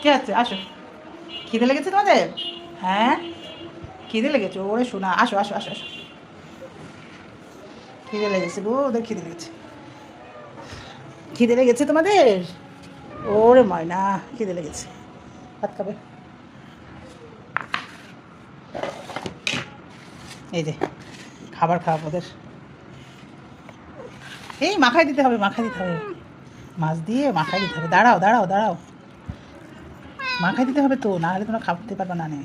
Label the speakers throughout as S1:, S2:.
S1: কে আছে? আসো। খিদে লেগেছে তোমাদের? হ্যাঁ, খিদে লেগেছে? ওরে শোনা, আসো আসো আসো আসো। খিদে লেগেছে গো, ওদের খিদে লেগেছে। খিদে লেগেছে তোমাদের? ওরে ময়না, খিদে লেগেছে। ভাত খাবে? এই যে খাবার খাওয়া ওদের। এই মাখায় দিতে হবে, মাখায় দিতে হবে। মাছ দিয়ে মাখায় দিতে হবে। দাঁড়াও দাঁড়াও দাঁড়াও, মাখায় দিতে হবে তো, না হলে তোমরা খাতে পারবে না। নে,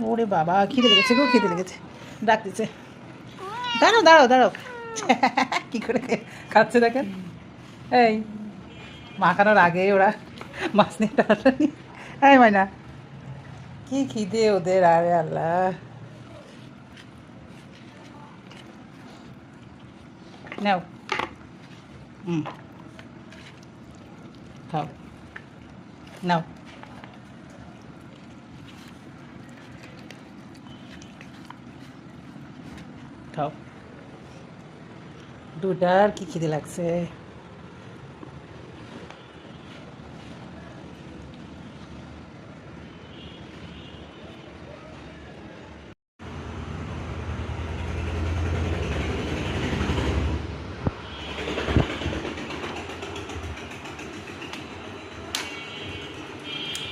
S1: ওরে বাবা, খিদে লেগেছে গো, খিদে লেগেছে। ডাক দিচ্ছে। দাঁড়াও দাঁড়াও দাঁড়াও। কি করে খাচ্ছে দেখেন। এই মাখানোর আগে ওরা মাছ নিয়ে টানাটানি। এই মাইনা, কি খিদে ওদের, আরে আল্লাহ। নাও, হুম, খাও, নাও, খাও। দুটার কি খিদে লাগছে।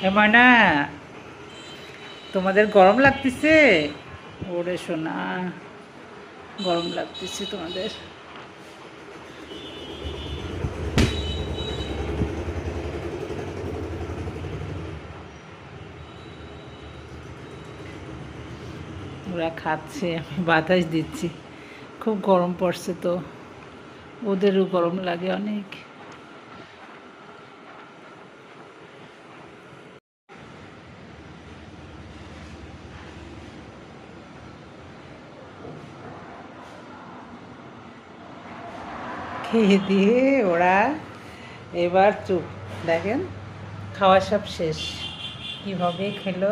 S1: এ ময়না, তোমাদের গরম লাগতেছে? ওরে সোনা, গরম লাগতেছে তোমাদের? ওরা খাচ্ছে, আমি বাতাস দিচ্ছি। খুব গরম পড়ছে তো, ওদেরও গরম লাগে অনেক। খেয়ে দিয়ে ওরা এবার চুপ। দেখেন, খাওয়া সব শেষ। কীভাবে খেলো,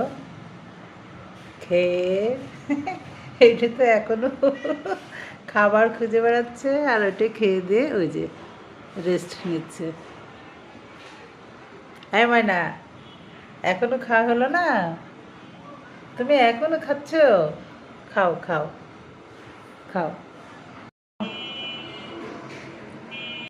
S1: খেয়ে এইটা তো এখনো খাবার খুঁজে বেড়াচ্ছে, আর ওইটা খেয়ে দিয়ে ওই যে রেস্ট নিচ্ছে। হ্যাঁ ময়না, এখনো খাওয়া হলো না? তুমি এখনো খাচ্ছ? খাও খাও খাও।